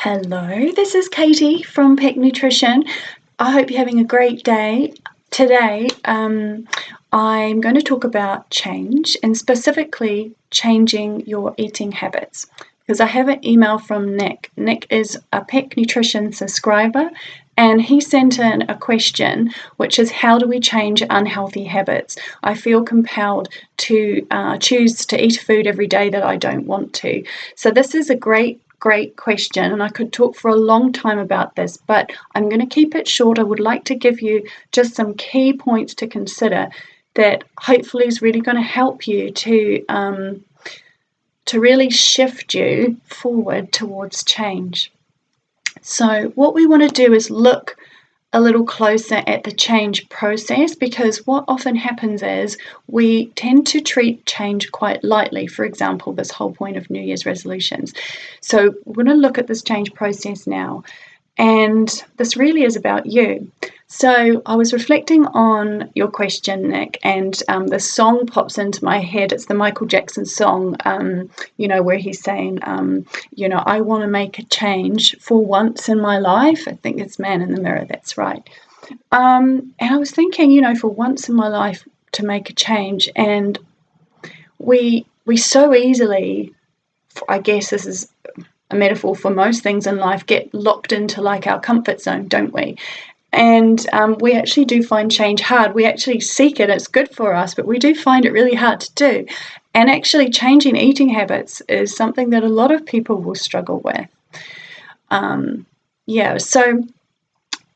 Hello, this is Katie from Peck Nutrition. I hope you're having a great day. Today, I'm going to talk about change and specifically changing your eating habits because I have an email from Nick. Nick is a Peck Nutrition subscriber and he sent in a question which is, how do we change unhealthy habits? I feel compelled to choose to eat food every day that I don't want to. So this is a great question, and I could talk for a long time about this, but I'm going to keep it short. I would like to give you just some key points to consider that hopefully is really going to help you to really shift you forward towards change. So what we want to do is look a little closer at the change process, because what often happens is we tend to treat change quite lightly. For example, this whole point of New Year's resolutions. So we're going to look at this change process now, and this really is about you. So I was reflecting on your question, Nick, and the song pops into my head. It's the Michael Jackson song, where he's saying, I want to make a change for once in my life. I think it's Man in the Mirror, that's right. And I was thinking, for once in my life to make a change, and we so easily, I guess this is a metaphor for most things in life, get locked into like our comfort zone, don't we? And we actually do find change hard. We actually seek it, it's good for us, but we do find it really hard to do. And actually changing eating habits is something that a lot of people will struggle with. So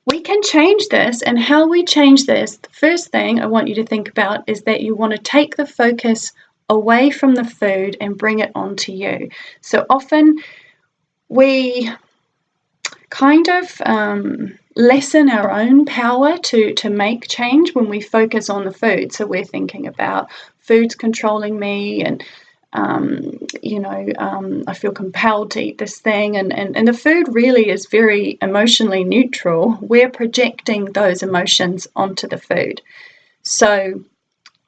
we can change this, and how we change this, the first thing I want you to think about is that you want to take the focus away from the food and bring it onto you. So often we kind of lessen our own power to make change when we focus on the food. So we're thinking about food's controlling me, and I feel compelled to eat this thing, and the food really is very emotionally neutral. We're projecting those emotions onto the food. So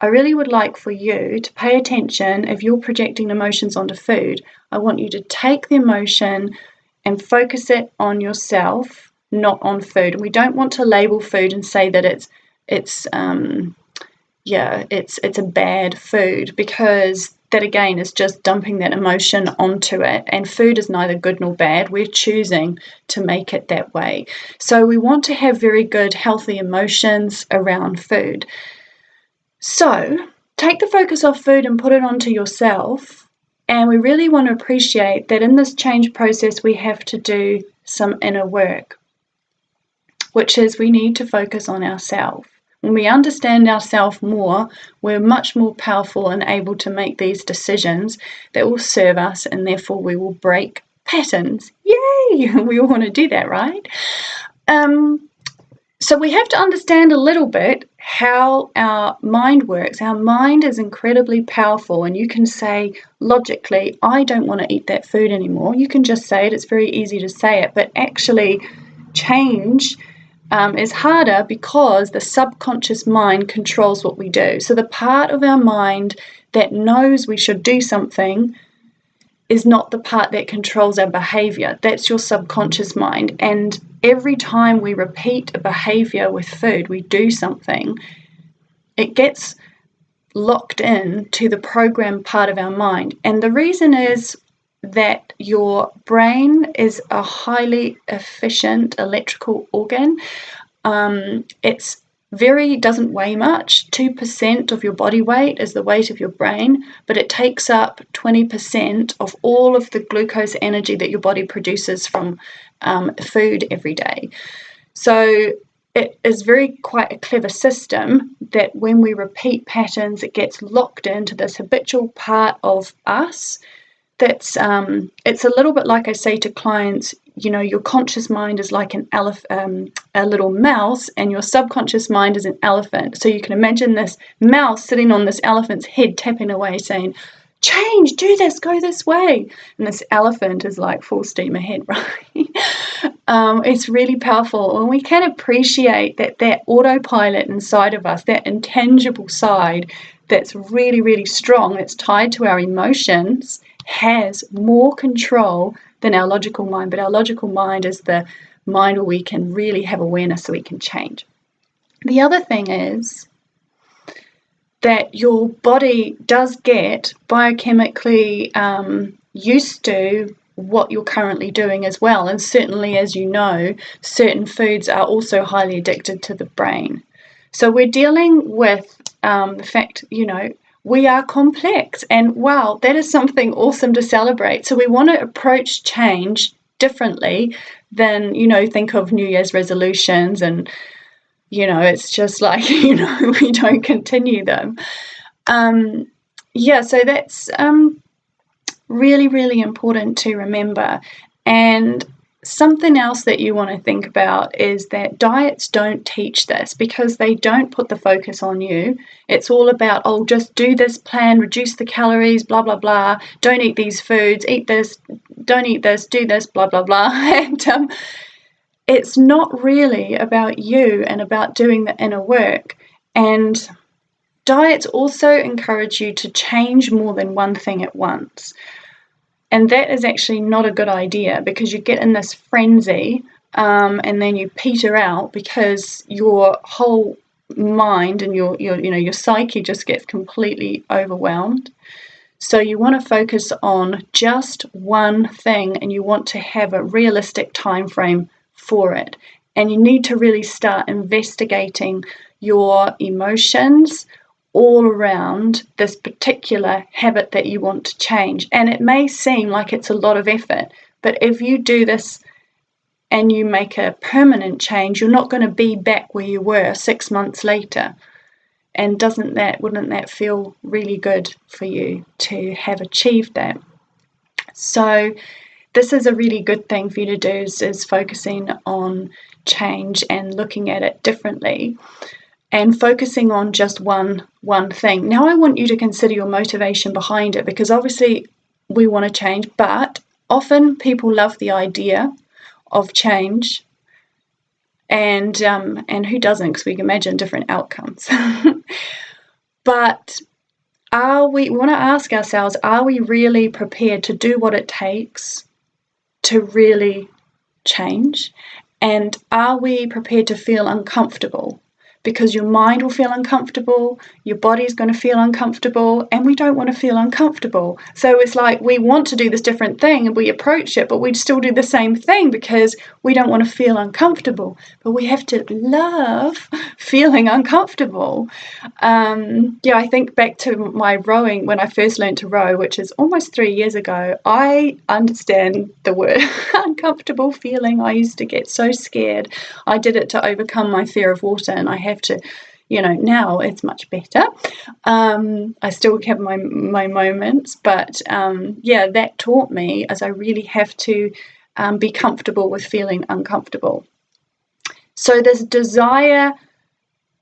I really would like for you to pay attention. If you're projecting emotions onto food, I want you to take the emotion and focus it on yourself, not on food. And we don't want to label food and say that it's a bad food, because that again is just dumping that emotion onto it. And food is neither good nor bad. We're choosing to make it that way. So we want to have very good, healthy emotions around food. So take the focus off food and put it onto yourself. And we really want to appreciate that in this change process, we have to do some inner work, which is we need to focus on ourselves. When we understand ourselves more, we're much more powerful and able to make these decisions that will serve us, and therefore we will break patterns. Yay! We all want to do that, right? So we have to understand a little bit how our mind works. Our mind is incredibly powerful, and you can say logically, I don't want to eat that food anymore. You can just say it. It's very easy to say it, but actually change is harder because the subconscious mind controls what we do. So the part of our mind that knows we should do something is not the part that controls our behavior. That's your subconscious mind. And every time we repeat a behavior with food, we do something, it gets locked in to the program part of our mind. And the reason is that your brain is a highly efficient electrical organ. Doesn't weigh much. 2% of your body weight is the weight of your brain, but it takes up 20% of all of the glucose energy that your body produces from food every day. So it is quite a clever system that when we repeat patterns, it gets locked into this habitual part of us. It's a little bit like I say to clients, your conscious mind is like a little mouse, and your subconscious mind is an elephant. So you can imagine this mouse sitting on this elephant's head, tapping away, saying, change, do this, go this way. And this elephant is like full steam ahead, right? It's really powerful. And we can appreciate that autopilot inside of us, that intangible side that's really, really strong, that's tied to our emotions, has more control than our logical mind, but our logical mind is the mind where we can really have awareness so we can change. The other thing is that your body does get biochemically used to what you're currently doing as well. And certainly, as you know, certain foods are also highly addicted to the brain. So we're dealing with the fact, we are complex, and wow, that is something awesome to celebrate. So we want to approach change differently than, think of New Year's resolutions and, it's just like, we don't continue them. So that's really, really important to remember. And something else that you want to think about is that diets don't teach this, because they don't put the focus on you. It's all about, just do this plan, reduce the calories, blah, blah, blah. Don't eat these foods, eat this, don't eat this, do this, blah, blah, blah. And it's not really about you and about doing the inner work. And diets also encourage you to change more than one thing at once. And that is actually not a good idea, because you get in this frenzy and then you peter out, because your whole mind and your psyche just gets completely overwhelmed. So you want to focus on just one thing, and you want to have a realistic time frame for it. And you need to really start investigating your emotions all around this particular habit that you want to change. And it may seem like it's a lot of effort, but if you do this and you make a permanent change, you're not going to be back where you were 6 months later. And wouldn't that feel really good for you to have achieved that? So this is a really good thing for you to do, is focusing on change and looking at it differently, and focusing on just one thing. Now I want you to consider your motivation behind it, because obviously we want to change, but often people love the idea of change, and who doesn't, because we can imagine different outcomes. But we want to ask ourselves, are we really prepared to do what it takes to really change? And are we prepared to feel uncomfortable? Because your mind will feel uncomfortable, your body's going to feel uncomfortable, and we don't want to feel uncomfortable. So it's like we want to do this different thing and we approach it, but we still do the same thing because we don't want to feel uncomfortable. But we have to love feeling uncomfortable. I think back to my rowing, when I first learned to row, which is almost 3 years ago. I understand the word uncomfortable feeling. I used to get so scared. I did it to overcome my fear of water, and I have to, now it's much better. I still have my moments, but that taught me, as I really have to be comfortable with feeling uncomfortable. So this desire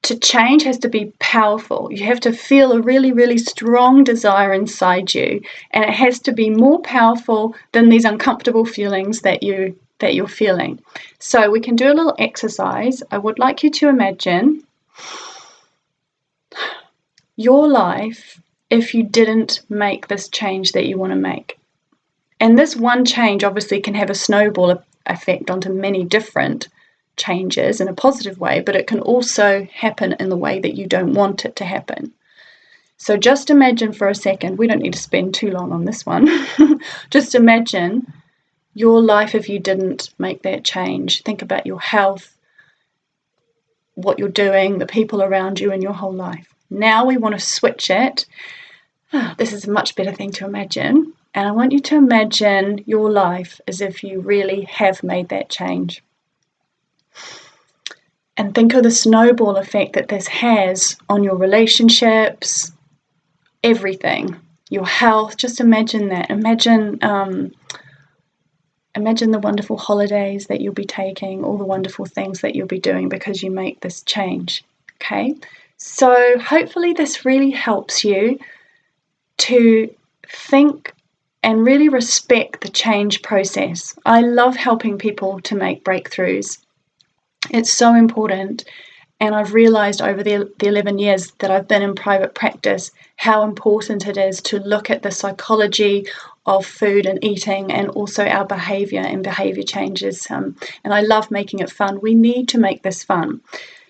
to change has to be powerful. You have to feel a really, really strong desire inside you, and it has to be more powerful than these uncomfortable feelings that you're feeling. So we can do a little exercise. I would like you to imagine your life if you didn't make this change that you want to make. And this one change obviously can have a snowball effect onto many different changes in a positive way, but it can also happen in the way that you don't want it to happen. So just imagine for a second, we don't need to spend too long on this one. Just imagine your life if you didn't make that change. Think about your health, what you're doing, the people around you, and your whole life. Now we want to switch it. This is a much better thing to imagine. And I want you to imagine your life as if you really have made that change. And think of the snowball effect that this has on your relationships, everything, your health. Just imagine that. Imagine the wonderful holidays that you'll be taking, all the wonderful things that you'll be doing because you make this change. Okay? So hopefully this really helps you to think and really respect the change process. I love helping people to make breakthroughs. It's so important. And I've realised over the 11 years that I've been in private practice how important it is to look at the psychology of food and eating, and also our behaviour and behaviour changes. And I love making it fun. We need to make this fun.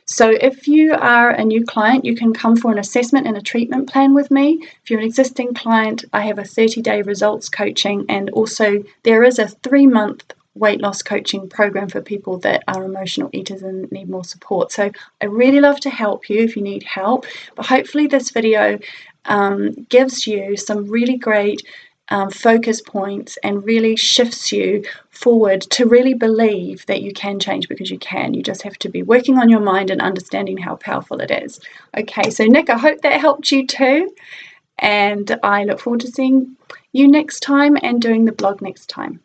So if you are a new client, you can come for an assessment and a treatment plan with me. If you're an existing client, I have a 30-day results coaching, and also there is a 3-month weight loss coaching program for people that are emotional eaters and need more support. So I really love to help you if you need help. But hopefully this video gives you some really great focus points and really shifts you forward to really believe that you can change, because you can. You just have to be working on your mind and understanding how powerful it is. Okay, so Nick, I hope that helped you too. And I look forward to seeing you next time and doing the blog next time.